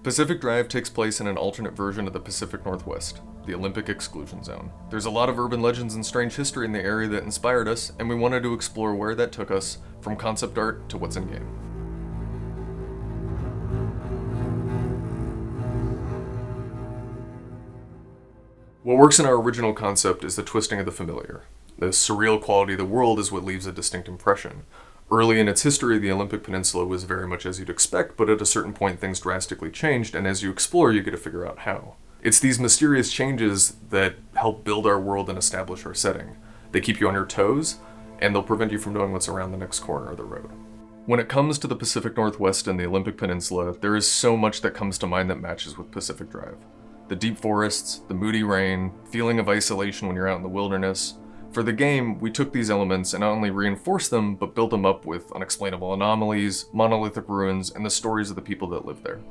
Pacific Drive takes place in an alternate version of the Pacific Northwest, the Olympic Exclusion Zone. There's a lot of urban legends and strange history in the area that inspired us, and we wanted to explore where that took us, from concept art to what's in-game. What works in our original concept is the twisting of the familiar. The surreal quality of the world is what leaves a distinct impression. Early in its history, the Olympic Peninsula was very much as you'd expect, but at a certain point things drastically changed, and as you explore, you get to figure out how. It's these mysterious changes that help build our world and establish our setting. They keep you on your toes, and they'll prevent you from knowing what's around the next corner of the road. When it comes to the Pacific Northwest and the Olympic Peninsula, there is so much that comes to mind that matches with Pacific Drive. The deep forests, the moody rain, feeling of isolation when you're out in the wilderness. For the game, we took these elements and not only reinforced them, but built them up with unexplainable anomalies, monolithic ruins, and the stories of the people that live there.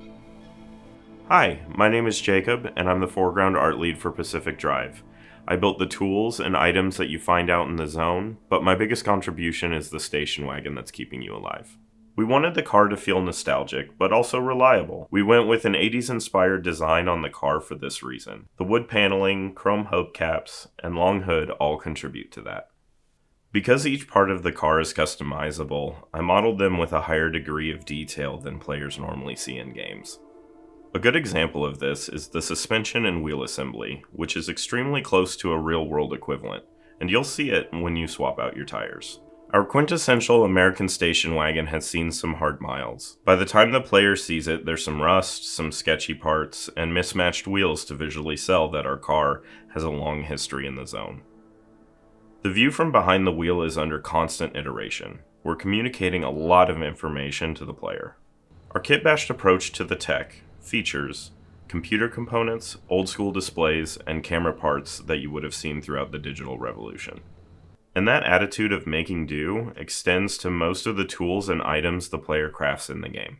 Hi, my name is Jacob, and I'm the foreground art lead for Pacific Drive. I built the tools and items that you find out in the zone, but my biggest contribution is the station wagon that's keeping you alive. We wanted the car to feel nostalgic, but also reliable. We went with an 80s inspired design on the car for this reason. The wood paneling, chrome hubcaps, and long hood all contribute to that. Because each part of the car is customizable, I modeled them with a higher degree of detail than players normally see in games. A good example of this is the suspension and wheel assembly, which is extremely close to a real-world equivalent, and you'll see it when you swap out your tires. Our quintessential American station wagon has seen some hard miles. By the time the player sees it, there's some rust, some sketchy parts, and mismatched wheels to visually sell that our car has a long history in the zone. The view from behind the wheel is under constant iteration. We're communicating a lot of information to the player. Our kit-bashed approach to the tech, features, computer components, old-school displays, and camera parts that you would have seen throughout the digital revolution. And that attitude of making do extends to most of the tools and items the player crafts in the game.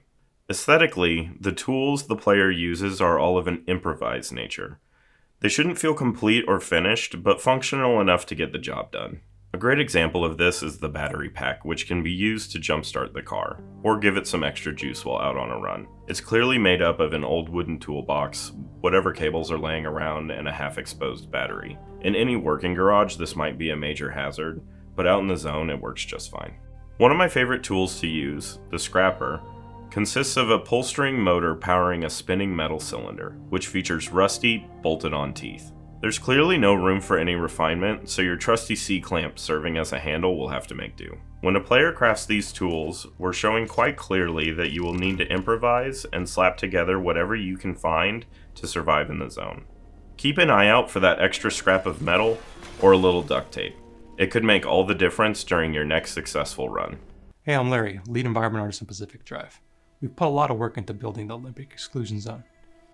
Aesthetically, the tools the player uses are all of an improvised nature. They shouldn't feel complete or finished, but functional enough to get the job done. A great example of this is the battery pack, which can be used to jumpstart the car, or give it some extra juice while out on a run. It's clearly made up of an old wooden toolbox, whatever cables are laying around, and a half-exposed battery. In any working garage, this might be a major hazard, but out in the zone, it works just fine. One of my favorite tools to use, the scrapper, consists of a pull-string motor powering a spinning metal cylinder, which features rusty, bolted-on teeth. There's clearly no room for any refinement, so your trusty C-clamp serving as a handle will have to make do. When a player crafts these tools, we're showing quite clearly that you will need to improvise and slap together whatever you can find to survive in the zone. Keep an eye out for that extra scrap of metal or a little duct tape. It could make all the difference during your next successful run. Hey, I'm Larry, lead environment artist in Pacific Drive. We've put a lot of work into building the Olympic Exclusion Zone.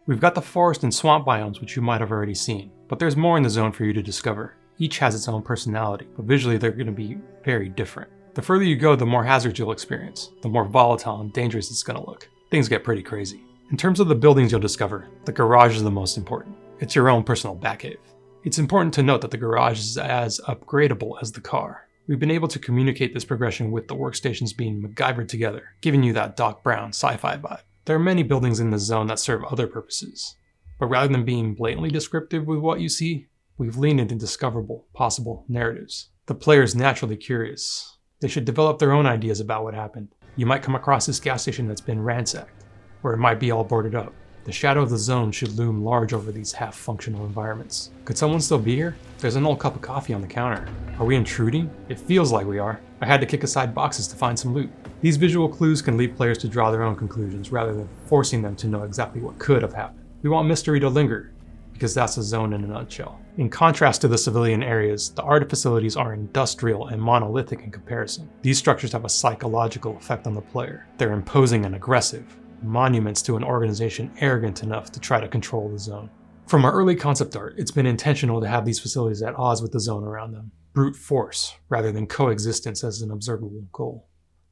We've got the forest and swamp biomes, which you might have already seen, but there's more in the zone for you to discover. Each has its own personality, but visually they're going to be very different. The further you go, the more hazards you'll experience, the more volatile and dangerous it's going to look. Things get pretty crazy. In terms of the buildings you'll discover, the garage is the most important. It's your own personal Batcave. It's important to note that the garage is as upgradable as the car. We've been able to communicate this progression with the workstations being MacGyvered together, giving you that Doc Brown sci-fi vibe. There are many buildings in the zone that serve other purposes, but rather than being blatantly descriptive with what you see, we've leaned into discoverable, possible narratives. The player is naturally curious. They should develop their own ideas about what happened. You might come across this gas station that's been ransacked, or it might be all boarded up. The shadow of the zone should loom large over these half-functional environments. Could someone still be here? There's an old cup of coffee on the counter. Are we intruding? It feels like we are. I had to kick aside boxes to find some loot. These visual clues can lead players to draw their own conclusions rather than forcing them to know exactly what could have happened. We want mystery to linger, because that's the zone in a nutshell. In contrast to the civilian areas, the art facilities are industrial and monolithic in comparison. These structures have a psychological effect on the player. They're imposing and aggressive, monuments to an organization arrogant enough to try to control the zone. From our early concept art, it's been intentional to have these facilities at odds with the zone around them. Brute force, rather than coexistence as an observable goal.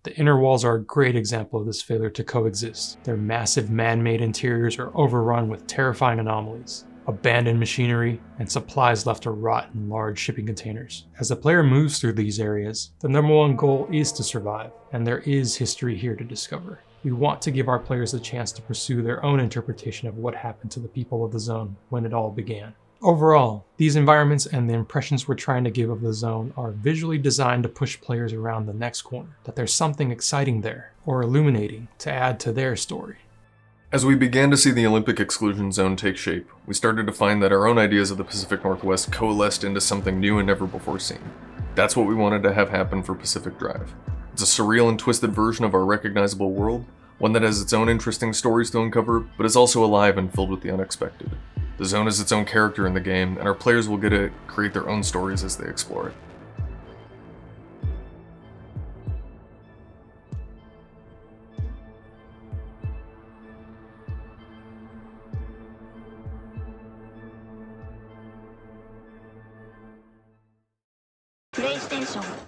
The inner walls are a great example of this failure to coexist. Their massive man-made interiors are overrun with terrifying anomalies. abandoned machinery, and supplies left to rot in large shipping containers. As the player moves through these areas, the number one goal is to survive, and there is history here to discover. We want to give our players a chance to pursue their own interpretation of what happened to the people of the zone when it all began. Overall, these environments and the impressions we're trying to give of the zone are visually designed to push players around the next corner, that there's something exciting there, or illuminating, to add to their story. As we began to see the Olympic Exclusion Zone take shape, we started to find that our own ideas of the Pacific Northwest coalesced into something new and never before seen. That's what we wanted to have happen for Pacific Drive. It's a surreal and twisted version of our recognizable world, one that has its own interesting stories to uncover, but is also alive and filled with the unexpected. The zone is its own character in the game, and our players will get to create their own stories as they explore it. PlayStation